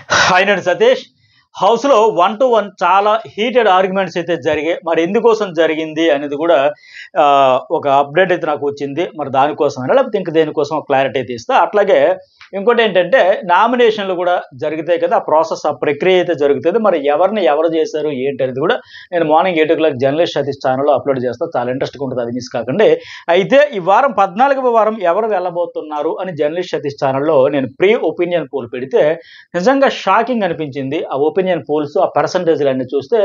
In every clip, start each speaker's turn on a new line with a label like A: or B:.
A: Hi నేను సతీష్. హౌస్లో 1-to-1 చాలా హీటెడ్ ఆర్గ్యుమెంట్స్ అయితే జరిగాయి. మరి ఎందుకోసం జరిగింది అనేది కూడా ఒక అప్డేట్ అయితే నాకు వచ్చింది. మరి దానికోసమైనా లేకపోతే ఇంక దేనికోసం క్లారిటీ అయితే ఇస్తా. అట్లాగే ఇంకోటి ఏంటంటే నామినేషన్లు కూడా జరుగుతాయి కదా, ఆ ప్రాసెస్ ఆ ప్రక్రియ అయితే జరుగుతుంది. మరి ఎవరిని ఎవరు చేశారు ఏంటి అనేది కూడా నేను మార్నింగ్ 8 o'clock జర్నలిస్ట్ సతీష్ ఛానల్లో అప్లోడ్ చేస్తాను. చాలా ఇంట్రెస్ట్గా ఉంటుంది, అది మిస్ కాకండి. అయితే ఈ వారం 14వ వారం ఎవరు వెళ్ళబోతున్నారు అని జర్నలిస్ట్ సతీష్ ఛానల్లో నేను ప్రీ ఒపీనియన్ పోల్ పెడితే నిజంగా షాకింగ్ అనిపించింది. ఆ ఒపీనియన్ పోల్స్ ఆ పర్సంటేజ్లు అన్ని చూస్తే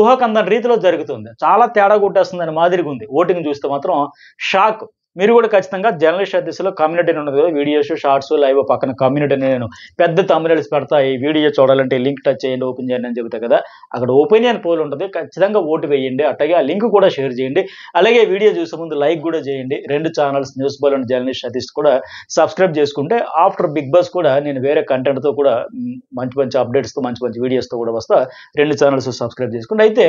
A: ఊహకందని రీతిలో జరుగుతుంది. చాలా తేడా కొట్టేస్తుందని మాదిరిగా ఉంది. ఓటింగ్ చూస్తే మాత్రం షాక్. మీరు కూడా ఖచ్చితంగా జర్నలిస్ట్ అధ్యక్షులు కమ్యూనిటీ ఉన్నది కదా, వీడియోస్ షార్ట్స్ లైవ్ పక్కన కమ్యూనిటీని నేను పెద్ద తమిళస్ పెడతా. ఈ వీడియో చూడాలంటే లింక్ టచ్ చేయండి, ఓపెన్ చేయండి అని చెబుతా కదా. అక్కడ ఒపీనియన్ పోల్ ఉంటుంది, ఖచ్చితంగా ఓటు వేయండి. అట్లాగే ఆ లింక్ కూడా షేర్ చేయండి. అలాగే వీడియో చూసే ముందు లైక్ కూడా చేయండి. 2 channels news ball and journalist Satish కూడా సబ్స్క్రైబ్ చేసుకుంటే ఆఫ్టర్ బిగ్ బాస్ కూడా నేను వేరే కంటెంట్తో కూడా మంచి మంచి అప్డేట్స్తో మంచి మంచి వీడియోస్తో కూడా వస్తా. 2 ఛానల్స్ సబ్స్క్రైబ్ చేసుకోండి. అయితే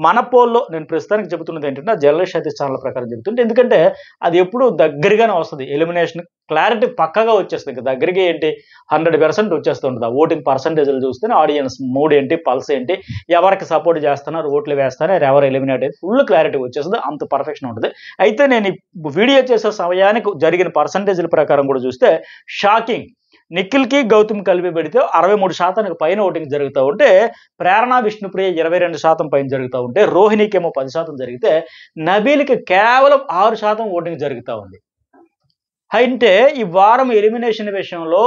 A: మన పోల్లో నేను ప్రస్తుతానికి చెబుతున్నది ఏంటంటే జర్నలిస్ట్ సతీష్ ఛానల్ ప్రకారం చెబుతుంటే, ఎందుకంటే అది ఎప్పుడు దగ్గరగానే వస్తుంది. ఎలిమినేషన్ క్లారిటీ పక్కగా వచ్చేస్తుంది. ఇంకా దగ్గరికి ఏంటి 100% వచ్చేస్తుంటుంది. ఆ ఓటింగ్ పర్సంటేజ్లు చూస్తేనే ఆడియన్స్ మూడ్ ఏంటి, పల్స్ ఏంటి, ఎవరికి సపోర్ట్ చేస్తున్నారు, ఓట్లు వేస్తున్నారు, ఎవరు ఎలిమినేట్ అయితే ఫుల్ క్లారిటీ వచ్చేస్తుంది. అంత పర్ఫెక్షన్ ఉంటుంది. అయితే నేను వీడియో చేసే సమయానికి జరిగిన పర్సంటేజ్ల ప్రకారం కూడా చూస్తే షాకింగ్. నిఖిల్కి గౌతమ్ కలిపి పెడితే 63% పైన ఓటింగ్ జరుగుతూ ఉంటే, ప్రేరణ విష్ణుప్రియ 22% పైన జరుగుతూ ఉంటే, రోహిణికి ఏమో 10% జరిగితే, నబీల్కి కేవలం 6% ఓటింగ్ జరుగుతూ ఉంది. అంటే ఈ వారం ఎలిమినేషన్ విషయంలో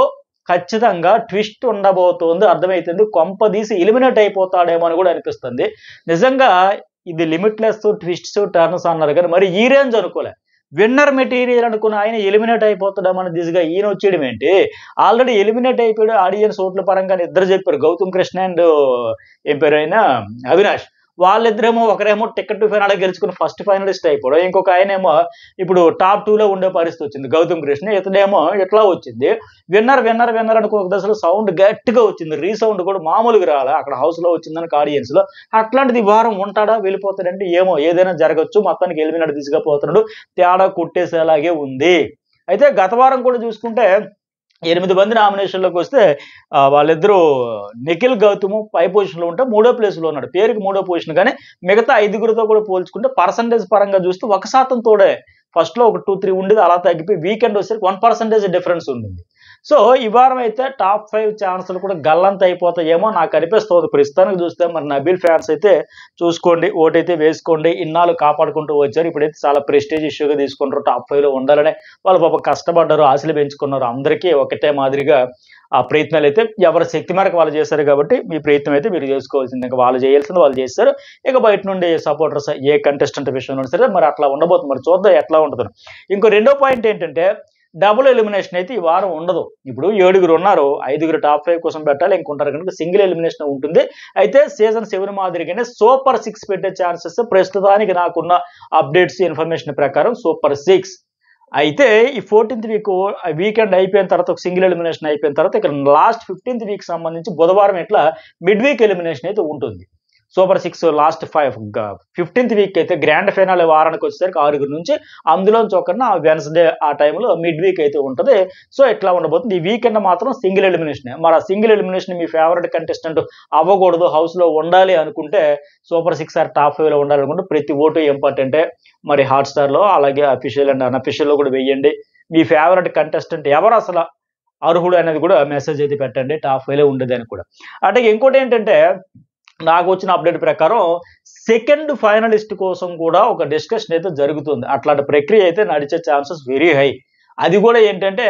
A: ఖచ్చితంగా ట్విస్ట్ ఉండబోతోంది, అర్థమవుతుంది. కొంపదీసి ఎలిమినేట్ అయిపోతాడేమో అని కూడా అనిపిస్తుంది. నిజంగా ఇది లిమిట్లెస్ ట్విస్ట్స్ టర్న్స్ అన్నారు కానీ మరి ఈ రేంజ్ అనుకోలే. విన్నర్ మెటీరియల్ అనుకున్న ఆయన ఎలిమినేట్ అయిపోతాడమని దిశగా ఈయన వచ్చేయడం ఏంటి? ఆల్రెడీ ఎలిమినేట్ అయిపోయాడు ఆడియన్స్ ఓట్ల పరంగా ఇద్దరు చెప్పారు, గౌతమ్ కృష్ణ అండ్ ఏం పేరు అయినా అవినాష్. వాళ్ళిద్దరేమో ఒకరేమో టికెట్ టు ఫైనల్ గెలుచుకుని ఫస్ట్ ఫైనలిస్ట్ అయిపోవడం, ఇంకొక ఆయనేమో ఇప్పుడు టాప్ 2లో ఉండే పరిస్థితి వచ్చింది గౌతమ్ కృష్ణ. ఇతడేమో ఎట్లా వచ్చింది విన్నర్ విన్నర్ విన్నర్ అనుకో దశలో సౌండ్ గట్టిగా వచ్చింది, రీసౌండ్ కూడా మామూలుగా రాలే అక్కడ హౌస్లో వచ్చిందని ఆడియన్స్లో. అట్లాంటిది వారం ఉంటాడా వెళ్ళిపోతాడంటే ఏమో ఏదైనా జరగచ్చు. మొత్తానికి ఎలిమినేట్ తీసుకుపోతున్నాడు, తేడా కొట్టేసేలాగే ఉంది. అయితే గత వారం కూడా చూసుకుంటే 8 మంది నామినేషన్లోకి వస్తే వాళ్ళిద్దరూ నిఖిల్ గౌతమ్ పై పొజిషన్లో ఉంటే 3వ ప్లేస్లో ఉన్నాడు, పేరుకి 3వ పొజిషన్. కానీ మిగతా 5గురితో కూడా పోల్చుకుంటే పర్సంటేజ్ పరంగా చూస్తే 1% తోడే. ఫస్ట్లో ఒక 2-3 ఉండేది, అలా తగ్గిపోయి వీకెండ్ వచ్చేసరికి 1% డిఫరెన్స్ ఉంది. సో ఈ వారం అయితే టాప్ 5 ఛాన్సులు కూడా గల్లంత అయిపోతాయేమో నాకు అనిపిస్తుంది ప్రస్తుతానికి చూస్తే. మరి నబీల్ ఫ్యాన్స్ అయితే చూసుకోండి, ఓటైతే వేసుకోండి. ఇన్నాళ్ళు కాపాడుకుంటూ వచ్చారు, ఇప్పుడైతే చాలా ప్రెస్టేజ్ ఇష్యూగా తీసుకుంటారు. టాప్ 5లో ఉండాలనే వాళ్ళు పాప కష్టపడ్డారు, ఆశలు పెంచుకున్నారు. అందరికీ ఒకటే మాదిరిగా ఆ ప్రయత్నాలు అయితే ఎవరి శక్తి మేరకు వాళ్ళు చేశారు. కాబట్టి మీ ప్రయత్నం అయితే మీరు చేసుకోవాల్సింది. ఇంకా వాళ్ళు చేయాల్సింది వాళ్ళు చేస్తారు. ఇక బయట నుండి సపోర్టర్స్ ఏ కంటెస్టెంట్ విషయంలో సరే మరి అట్లా ఉండబోతుంది. మరి చూద్దాం ఎట్లా ఉంటుంది. ఇంకో రెండో పాయింట్ ఏంటంటే డబుల్ ఎలిమినేషన్ అయితే ఈ వారం ఉండదు. ఇప్పుడు 7గురు ఉన్నారు, 5గురు టాప్ 5 కోసం పెట్టాలి, ఇంకుంటారు కనుక సింగిల్ ఎలిమినేషన్ ఉంటుంది. అయితే సీజన్ 7 మాదిరిగానే సూపర్ 6 పెట్టే ఛాన్సెస్ ప్రస్తుతానికి నాకున్న అప్డేట్స్ ఇన్ఫర్మేషన్ ప్రకారం సూపర్ 6. అయితే ఈ 14th వీకెండ్ అయిపోయిన తర్వాత ఒక సింగిల్ ఎలిమినేషన్ అయిపోయిన తర్వాత ఇక్కడ లాస్ట్ 15th వీక్ సంబంధించి బుధవారం ఇట్లా మిడ్ వీక్ ఎలిమినేషన్ అయితే ఉంటుంది. సూపర్ 6 లాస్ట్ 15th వీక్ అయితే గ్రాండ్ ఫైనల్ వారానికి వచ్చేసరికి 6గురు నుంచి అందులోంచి ఒకరిన వెన్స్డే ఆ టైంలో మిడ్ వీక్ అయితే ఉంటుంది. సో ఎట్లా ఉండబోతుంది. ఈ వీకెండ్ మాత్రం సింగిల్ ఎలిమినేషన్. మరి ఆ సింగిల్ ఎలిమినేషన్ మీ ఫేవరెట్ కంటెస్టెంట్ అవ్వకూడదు, హౌస్లో ఉండాలి అనుకుంటే, సూపర్ 6 ఆర్ టాప్ 5లో ఉండాలి అనుకుంటే ప్రతి ఓటు ఇంపార్టెంటే. మరి హాట్స్టార్లో అలాగే అఫీషియల్ అండ్ అన్అఫీషియల్లో కూడా వెయ్యండి. మీ ఫేవరెట్ కంటెస్టెంట్ ఎవరు అసలు అర్హుడు అనేది కూడా మెసేజ్ అయితే పెట్టండి, టాప్ 5లో ఉండేదని కూడా. అంటే ఇంకోటి ఏంటంటే నాకు వచ్చిన అప్డేట్ ప్రకారం సెకండ్ ఫైనలిస్ట్ కోసం కూడా ఒక డిస్కషన్ అయితే జరుగుతుంది. అట్లాంటి ప్రక్రియ అయితే నడిచే ఛాన్సెస్ వెరీ హై. అది కూడా ఏంటంటే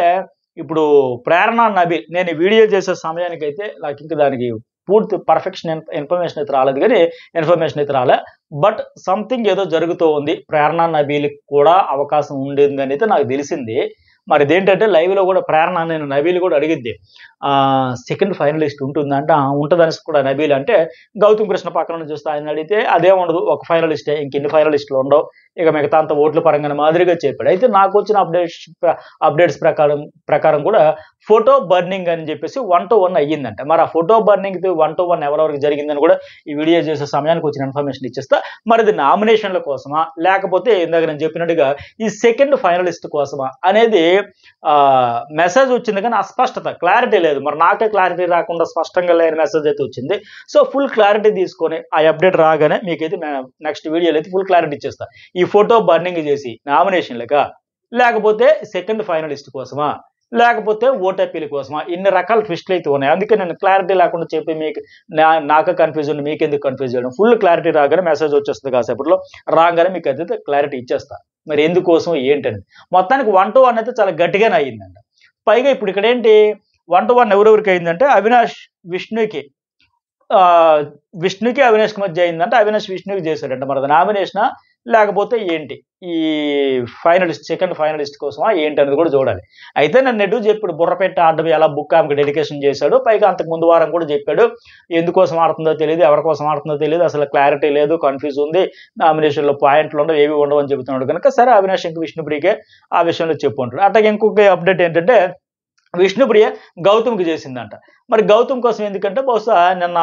A: ఇప్పుడు ప్రేరణ నబీల్ నేను వీడియో చేసే సమయానికైతే నాకు ఇంకా దానికి పూర్తి పర్ఫెక్షన్ ఇన్ఫర్మేషన్ అయితే రాలేదు, కానీ ఇన్ఫర్మేషన్ అయితే రాలే. బట్ సంథింగ్ ఏదో జరుగుతూ ఉంది. ప్రేరణ నబీల్కి కూడా అవకాశం ఉండేది అని అయితే నాకు తెలిసింది. మరి ఇదేంటంటే లైవ్లో కూడా ప్రేరణ నేను నబీల్ కూడా అడిగిద్ది, సెకండ్ ఫైనలిస్ట్ ఉంటుందంటే ఉంటుందని కూడా నబీల్ అంటే, గౌతమ్ కృష్ణ పక్కన నుంచి చూస్తే ఆయన అడిగితే అదే ఉండదు, ఒక ఫైనలిస్టే, ఇంకెన్ని ఫైనలిస్టులు ఉండవు, ఇక మిగతా అంత ఓట్ల పరంగా మాదిరిగా చెప్పాడు. అయితే నాకు వచ్చిన అప్డేట్స్ ప్రకారం కూడా ఫోటో బర్నింగ్ అని చెప్పేసి 1-to-1 అయ్యిందంట. మరి ఆ ఫోటో బర్నింగ్ 1-to-1 ఎవరెవరికి జరిగిందని కూడా ఈ వీడియో చేసే సమయానికి వచ్చిన ఇన్ఫర్మేషన్ ఇచ్చేస్తా. మరి ఇది నామినేషన్ల కోసమా, లేకపోతే ఇందాక నేను చెప్పినట్టుగా ఈ సెకండ్ ఫైనలిస్ట్ కోసమా అనేది మెసేజ్ వచ్చింది, కానీ అస్పష్టత, క్లారిటీ లేదు. మరి నాకే క్లారిటీ రాకుండా స్పష్టంగా లేని మెసేజ్ అయితే వచ్చింది. సో ఫుల్ క్లారిటీ తీసుకొని ఆ అప్డేట్ రాగానే మీకైతే నెక్స్ట్ వీడియోలో అయితే ఫుల్ క్లారిటీ ఇచ్చేస్తా. ఈ ఫోటో బర్నింగ్ చేసి నామినేషన్లకా, లేకపోతే సెకండ్ ఫైనలిస్ట్ కోసమా, లేకపోతే ఓటీపీల కోసమా, ఇన్ని రకాల ట్విస్టులు అయితే ఉన్నాయి. అందుకే నేను క్లారిటీ లేకుండా చెప్పి మీకు నాకు కన్ఫ్యూజన్, మీకెందుకు కన్ఫ్యూజ్ చేయడం. ఫుల్ క్లారిటీ రాగానే మెసేజ్ వచ్చేస్తుంది, కాసేపట్లో రాగానే మీకు అయితే క్లారిటీ ఇచ్చేస్తా. మరి ఎందుకోసం ఏంటని. మొత్తానికి 1-to-1 అయితే చాలా గట్టిగానే అయ్యిందంట. పైగా ఇప్పుడు ఇక్కడ ఏంటి 1-to-1 ఎవరెవరికి అయిందంటే అవినాష్ విష్ణుకి అవినాష్కి మధ్య అయిందంటే అవినాష్ విష్ణుకి చేశాడంట. మరి అది నామినేషనా, లేకపోతే ఏంటి ఈ ఫైనలిస్ట్ సెకండ్ ఫైనలిస్ట్ కోసమా ఏంటి అనేది కూడా చూడాలి. అయితే నన్ను ఎటు చెప్పాడు బుర్రపెట్టి ఆడడం ఎలా బుక్ ఆమెకు డెడికేషన్ చేశాడు. పైగా అంతకు ముందు వారం కూడా చెప్పాడు ఎందుకోసం ఆడుతుందో తెలియదు, ఎవరి కోసం ఆడుతుందో తెలియదు, అసలు క్లారిటీ లేదు, కన్ఫ్యూజ్ ఉంది, నామినేషన్లో పాయింట్లు ఉండవు, ఏవి ఉండవు అని చెబుతున్నాడు కనుక సరే అవినాష్ ఇంక విష్ణుప్రియకే ఆ విషయంలో చెప్పు అంటాడు. అట్లాగే ఇంకొక అప్డేట్ ఏంటంటే విష్ణుప్రియ గౌతమ్కి చేసిందంట. మరి గౌతమ్ కోసం ఎందుకంటే బహుశా నిన్న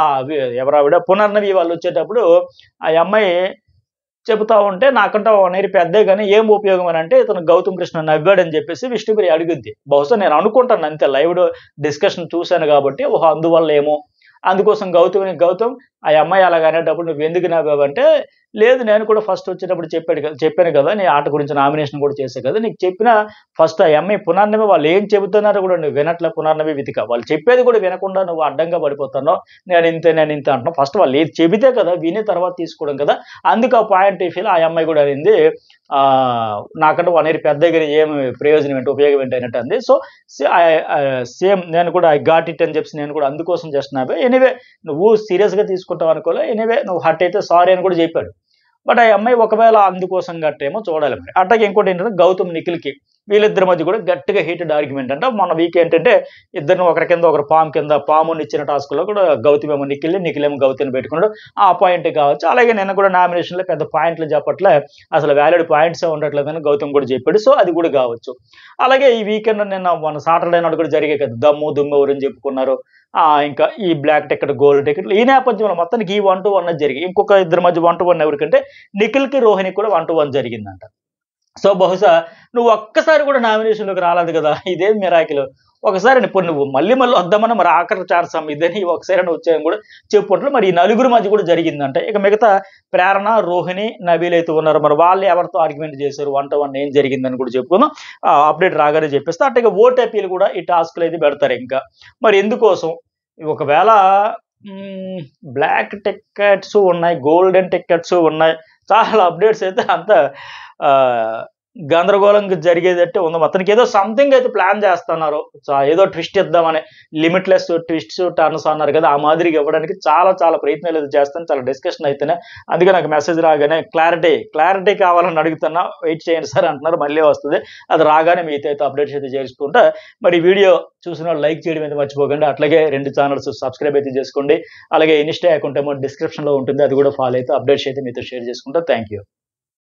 A: ఎవరావిడ పునర్నవి వాళ్ళు వచ్చేటప్పుడు ఆ అమ్మాయి చెబుతా ఉంటే నాకంటే 1 ఇయర్ పెద్దే, కానీ ఏం ఉపయోగం అని అంటే ఇతను గౌతమ్ కృష్ణ నవ్వాడని చెప్పేసి విష్ణుప్రియ అడుగుద్ది. బహుశా నేను అనుకుంటాను అంతే, లైవ్ డిస్కషన్ చూశాను కాబట్టి అందువల్ల ఏమో, అందుకోసం గౌతమ్ ఆ అమ్మాయి అలాగ అనేటప్పుడు నువ్వు ఎందుకు నవ్వావంటే, లేదు నేను కూడా ఫస్ట్ వచ్చేటప్పుడు చెప్పాను కదా, నీ ఆట గురించి నామినేషన్ కూడా చేసే కదా, నీకు చెప్పిన ఫస్ట్ ఆ అమ్మాయి పునర్నవి వాళ్ళు ఏం చెబుతున్నారో కూడా నువ్వు వినట్లే, పునర్నవి వితిక వాళ్ళు చెప్పేది కూడా వినకుండా నువ్వు అడ్డంగా పడిపోతున్నావు, నేను ఇంతే అంటున్నావు. ఫస్ట్ వాళ్ళు ఏది చెబితే కదా విని తర్వాత తీసుకోవడం కదా, అందుకు ఆ పాయింట్ ఫీల్ ఆ అమ్మాయి కూడా అయింది. నాకంటే 1 ఇయర్ పెద్ద దగ్గర ఏమి ప్రయోజనం ఏంటి, ఉపయోగం ఏంటి అయినట్టు అంది. సో సేమ్ నేను కూడా ఐ గాట్ ఇట్ అని చెప్పి నేను కూడా అందుకోసం జస్ట్ నావే ఎనీవే నువ్వు సీరియస్గా తీసుకుంటావు అనుకోలే, ఎనీవే నువ్వు హర్ట్ అయితే సారీ అని కూడా చెప్పాడు. బట్ ఆ అమ్మాయి ఒకవేళ అందుకోసం గట్టేమో చూడాలి. మరి అట్లాగే ఇంకోటి ఏంటంటే గౌతమ్ నిఖిల్కి వీళ్ళిద్దరి మధ్య కూడా గట్టిగా హీటెడ్ ఆర్గ్యుమెంట్ అంట. మొన్న వీక్ ఏంటంటే ఇద్దరిని ఒకరి కింద ఒకరు పాముని ఇచ్చిన టాస్క్లో కూడా గౌతమ్ ఏమో నిఖిలేమో గౌతమ్ని పెట్టుకున్నాడు. ఆ పాయింట్ కావచ్చు. అలాగే నిన్న కూడా నామినేషన్లో పెద్ద పాయింట్లు చెప్పట్లే, అసలు వ్యాలిడ్ పాయింట్సే ఉండట్లేదని గౌతమ్ కూడా చెప్పాడు. సో అది కూడా కావచ్చు. అలాగే ఈ వీకెండ్ నిన్న మన సాటర్డే నాడు కూడా జరిగే కదా దుమ్ము ఎవరని చెప్పుకున్నారు, ఇంకా ఈ బ్లాక్ టికెట్ గోల్డ్ టికెట్లు, ఈ నేపథ్యంలో మొత్తానికి ఈ 1-to-1 జరిగి ఇంకొక ఇద్దరి మధ్య 1-to-1 ఎవరికంటే నిఖిల్కి రోహిణికి కూడా 1-to-1 జరిగిందంట. సో బహుశా నువ్వు ఒక్కసారి కూడా నామినేషన్లోకి రాలేదు కదా, ఇదేం మిరాకిల్. ఒకసారి ఇప్పుడు నువ్వు మళ్ళీ వద్దామని మరి ఆఖరి ఛాన్స్ ఇదని ఒకసారి వచ్చాయని కూడా చెప్పుకుంటారు. మరి ఈ నలుగురు మధ్య కూడా జరిగిందంటే ఇక మిగతా ప్రేరణ, రోహిణి, నబీల్ అయితే ఉన్నారు. మరి వాళ్ళు ఎవరితో ఆర్గ్యుమెంట్ చేశారు, 1-to-1 ఏం జరిగిందని కూడా చెప్పుకుందాం. అప్డేట్ రాగానే చెప్పేస్తే. అట్లాగే ఓటీపీలు కూడా ఈ టాస్క్లు అయితే పెడతారు. ఇంకా మరి ఎందుకోసం ఒకవేళ బ్లాక్ టికెట్స్ ఉన్నాయి, గోల్డెన్ టికెట్స్ ఉన్నాయి, చాలా అప్డేట్స్ అయితే అంత గందరగోళంగా జరిగేదట్టే ఉంది. మొత్తానికి ఏదో సంథింగ్ అయితే ప్లాన్ చేస్తున్నారు, ఏదో ట్విస్ట్ ఇద్దామని, లిమిట్లెస్ ట్విస్ట్స్ టర్న్స్ అన్నారు కదా, ఆ మాదిరిగా ఇవ్వడానికి చాలా ప్రయత్నాలు అయితే చేస్తాను, చాలా డిస్కషన్ అయితేనే. అందుకే నాకు మెసేజ్ రాగానే క్లారిటీ కావాలని అడుగుతున్నా, వెయిట్ చేయండి సార్ అంటున్నారు, మళ్ళీ వస్తుంది. అది రాగానే మీతో అయితే అప్డేట్స్ అయితే చేసుకుంటా. మరి వీడియో చూసిన వాళ్ళు లైక్ చేయడం అయితే మర్చిపోకండి. అట్లాగే 2 ఛానల్స్ సబ్స్క్రైబ్ అయితే చేసుకోండి. అలాగే ఇన్స్టా అకౌంట్ ఏమో డిస్క్రిప్షన్లో ఉంటుంది, అది కూడా ఫాలో అయితే అప్డేట్స్ అయితే మీతో షేర్ చేసుకుంటా. Thank you.